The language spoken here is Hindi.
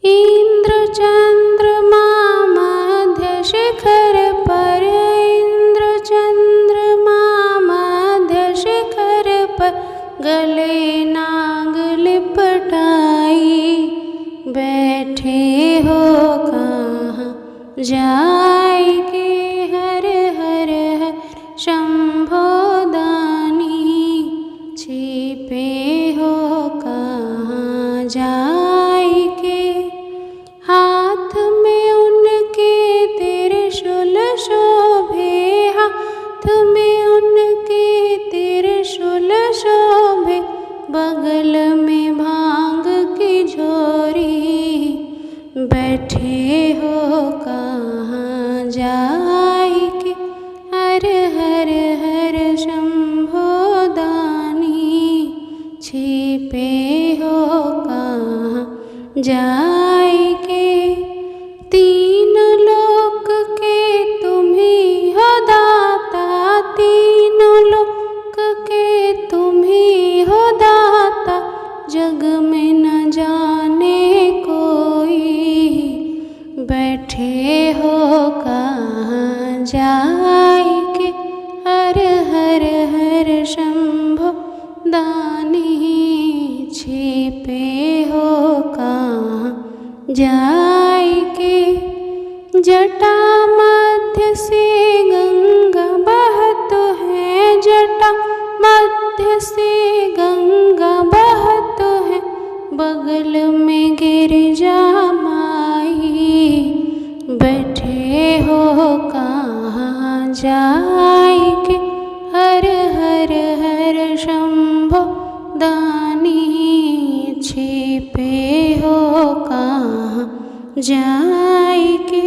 इंद्र चंद्रमा मध्य शिखर पर, इंद्र चंद्रमा मध्य शिखर पर, गले नाग लिपटाई, बैठे हो कहाँ जाएके, हर हर हर शंभो दानी, छिपे हो कहाँ जाएके। हाथ में उनके त्रिशूल शोभे, हाथ में उनके त्रिशूल शोभे, बगल में भांग की झोरी, बैठे हो कहाँ जाएके, हर हर हर शंभो दानी, छिपे हो कहाँ जाएके। तीन लोक के तुम ही हो दाता, तीनों लोक के तुम ही हो दाता, जग में न जाने कोई, बैठे हो कहाँ जाएके, हर हर हर शंभो दानी, छिपे हो कहाँ जाएके। जटा मध्य से गंगा बहत है, जटा मध्य से गंगा बहत है, बगल में गिरिजा माई, बैठे हो कहाँ जाएके, हर हर हर शंभो दानी, छिपे हो कहाँ जाएके।